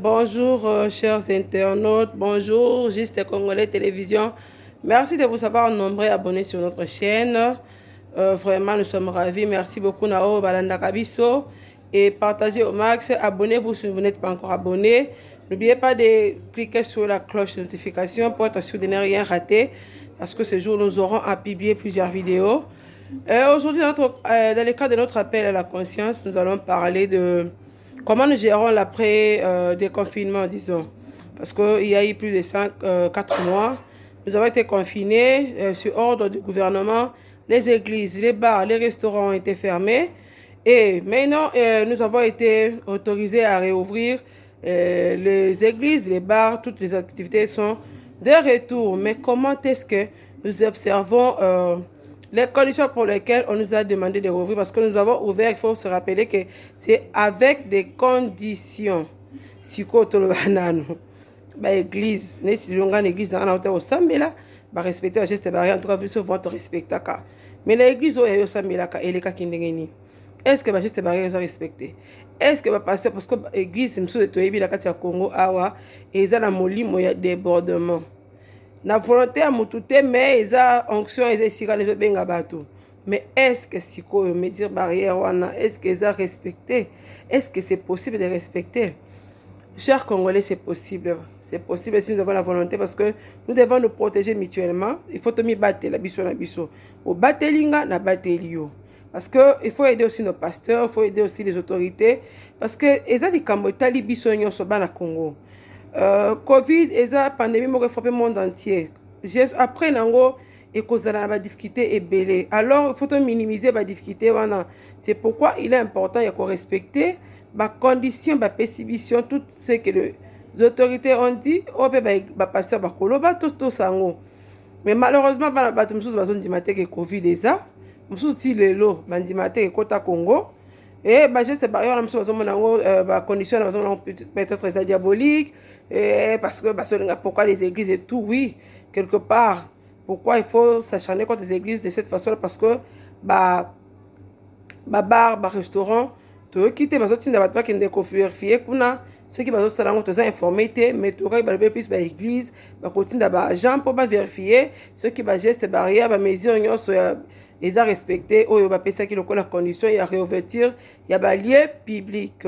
Bonjour, chers internautes. Bonjour, Juste Congolais Télévision. Merci de vous avoir nombreux abonnés sur notre chaîne. Vraiment, nous sommes ravis. Merci beaucoup, Nao Balanda Kabiso. Et partagez au max. Abonnez-vous si vous n'êtes pas encore abonné. N'oubliez pas de cliquer sur la cloche de notification pour être sûr de ne rien rater. Parce que ce jour, nous aurons à publier plusieurs vidéos. Aujourd'hui, dans le cadre de notre appel à la conscience, nous allons parler de comment nous gérons l'après-déconfinement, disons. Parce qu'il y a eu plus de 4 mois. Nous avons été confinés sur ordre du gouvernement. Les églises, les bars, les restaurants ont été fermés. Et maintenant, nous avons été autorisés à réouvrir les églises, les bars, toutes les activités sont de retour. Mais comment est-ce que nous observons les conditions pour lesquelles on nous a demandé de rouvrir? Parce que nous avons ouvert, il faut se rappeler que c'est avec des conditions. Si tu as l'église, l'église, on a respecter les gestes barrières, en tout cas, ils vont te respecter. Mais l'église, est-ce que les gestes barrières sont respectés? Est-ce que le pasteur, parce que l'église, c'est le Congo, et ils ont un débordement. Na volonté à mutute mais eza onction eza sika les benga bato. Mais est-ce que siko mesure barrière wana est-ce que eza respecté? Est-ce que c'est possible de respecter? Chers Congolais, c'est possible. C'est possible si nous avons la volonté parce que nous devons nous protéger mutuellement. Il faut te mi battre la biso na biso. Au batelinga na batelio. Parce que il faut aider aussi nos pasteurs, il faut aider aussi les autorités parce que eza likambo tali biso nyonso bana Congo. Covid et la pandémie m'a frappé le monde entier. Après, et cause de la difficulté est belée. Alors, il faut minimiser la difficulté. C'est pourquoi il est important de respecter les conditions, les perceptions, tout ce que les autorités ont dit. Pasteur Bakoloba, tout ça. Mais malheureusement, il y a des gens qui ont dit que Covid est ça. Il y a des gens qui ont dit que Congo. Et juste barrière conditions peut-être très diabolique parce que pourquoi les églises et tout, oui, quelque part, pourquoi il faut s'acharner contre les églises de cette façon? Parce que bar, restaurant, tout quitter parce que n'a pas qui ne vérifier kuna ceux qui basent ça là informés mais tout cas plus l'église continue d'abord gens pour vérifier ceux qui basent gestes barrières mesures ils ont respecté ou ils ont pensé que la condition il y a réouverture il y a lieu public.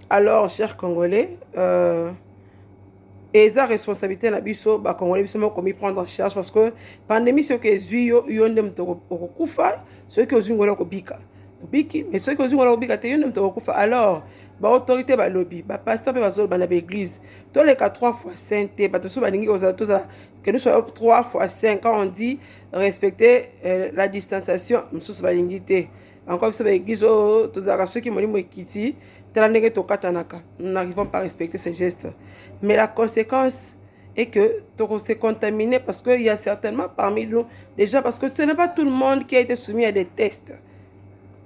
Alors chers Congolais, et sa responsabilité na biso ba Congolais biso mo komi prendre en charge parce que pandémie ce que zui yo ndem to okufa ce que zui ngola ko bika biki mais ce que zui ngola ko bika te yo ndem to okufa. Alors ba autorité ba lobby ba pasteur pe ba zolo ba na église tous les 3 fois sainteté ba to so ba lingi aux autres que nous soyons 3 fois 5 quand on dit respecter la distanciation nous ba lingi te encore sur l'église tous ceux qui m'ont dit nous n'arrivons pas à respecter ces gestes. Mais la conséquence est que tu s'est contaminé parce qu'il y a certainement parmi nous des gens, parce que ce n'est pas tout le monde qui a été soumis à des tests.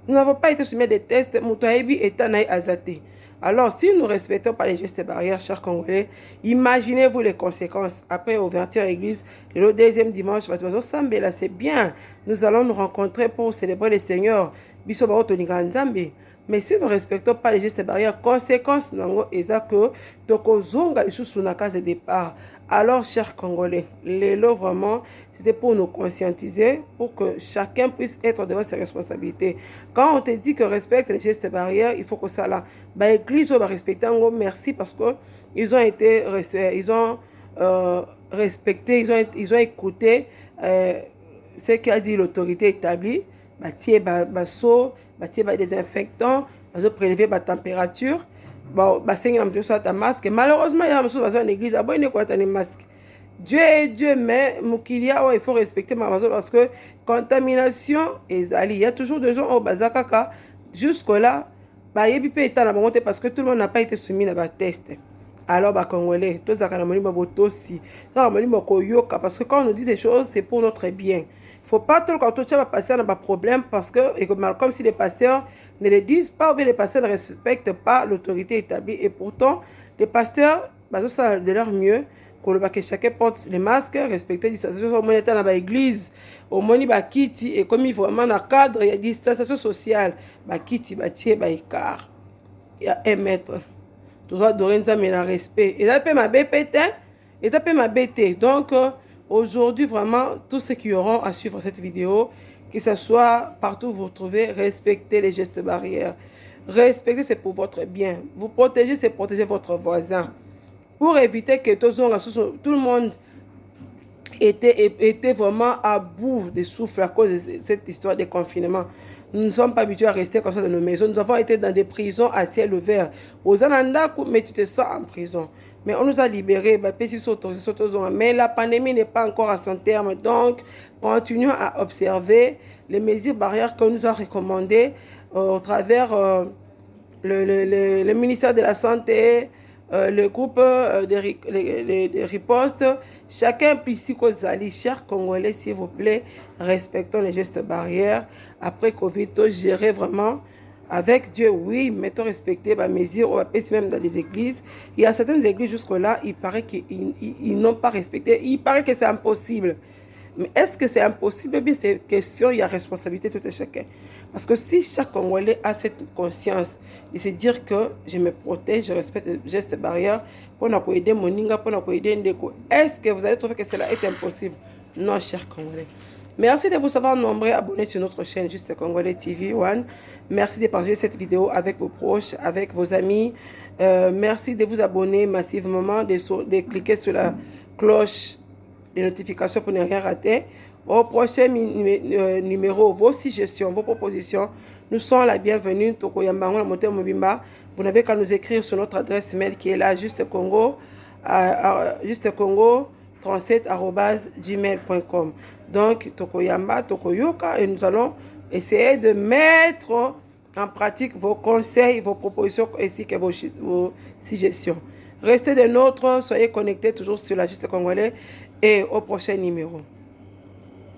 Nous n'avons pas été soumis à des tests. Moutouaïbi est un azaté. Alors, si nous ne respectons pas les gestes barrières, chers Congolais, imaginez-vous les conséquences. Après ouverture à l'église, le deuxième dimanche, c'est bien. Nous allons nous rencontrer pour célébrer le Seigneur. Mais si nous ne respectons pas les gestes barrières, conséquence, c'est que tokozonga lisusu na case de départ. Alors, chers Congolais, les lots vraiment, c'était pour nous conscientiser, pour que chacun puisse être devant ses responsabilités. Quand on te dit que respecte les gestes barrières, il faut que ça là. L'église va respecter. Merci parce que ils ont été, ils ont respecté, ils ont écouté ce qu'a dit l'autorité établie. Des désinfectants, prélever la température. Bon, masque. Malheureusement, il y a une église, il masque. Dieu est Dieu, mais il faut respecter ma maison parce que contamination est ali. Il y a toujours des gens au bazakaka. Jusque-là, parce que tout le monde n'a pas été soumis à un test. Alors, Congolais, parce que quand on nous dit des choses, c'est pour notre bien. Il ne faut pas tout quand tu vas passer un problème parce que, comme si les pasteurs ne le disent pas ou bien les pasteurs ne respectent pas l'autorité établie. Et pourtant, les pasteurs, ça de leur mieux, que chacun porte les masques, respecter la distanciation, au moins dans l'église, au moins kiti et comme il faut vraiment dans le cadre, il y a distanciation sociale, kiti, écart, il y a 1 mètre. tu dois adorer Nzambe na respect. Et ça peut ma bête, et ça peut ma bête. Donc, aujourd'hui, vraiment, tous ceux qui auront à suivre cette vidéo, que ce soit partout où vous vous trouvez, respectez les gestes barrières. Respectez, c'est pour votre bien. Vous protéger, c'est protéger votre voisin. Pour éviter que tout le monde était vraiment à bout de souffle à cause de cette histoire de confinement. Nous ne sommes pas habitués à rester comme ça dans nos maisons. Nous avons été dans des prisons à ciel ouvert. Aux Ananda, mais tu te sens en prison. Mais on nous a libérés. Mais la pandémie n'est pas encore à son terme. Donc, continuons à observer les mesures barrières qu'on nous a recommandées au travers le ministère de la Santé, le groupe de riposte, chacun psychosali, chers Congolais, s'il vous plaît, respectons les gestes barrières. Après Covid, gérer vraiment avec Dieu, oui, mettons respecter les mesures, on va passer même dans les églises. Il y a certaines églises jusque-là, il paraît qu'ils n'ont pas respecté, il paraît que c'est impossible. Mais est-ce que c'est impossible? Bien, c'est question, il y a responsabilité tout et chacun. Parce que si chaque Congolais a cette conscience de se dire que je me protège, je respecte les gestes barrières pour aider mon ninga, pour aider Ndeko, est-ce que vous allez trouver que cela est impossible? Non, chers Congolais. Merci de vous avoir nombreux abonnés sur notre chaîne Juste Congolais TV One. Merci de partager cette vidéo avec vos proches, avec vos amis. Merci de vous abonner massivement, de cliquer sur la cloche des notifications pour ne rien rater. Au prochain numéro, vos suggestions, vos propositions, nous sommes la bienvenue. Vous n'avez qu'à nous écrire sur notre adresse mail qui est là, justecongo, justecongo37@gmail.com. Donc, Tokoyamba, Tokoyoka, et nous allons essayer de mettre en pratique vos conseils, vos propositions ainsi que vos suggestions. Restez des nôtres, soyez connectés toujours sur la Juste Congolais et au prochain numéro.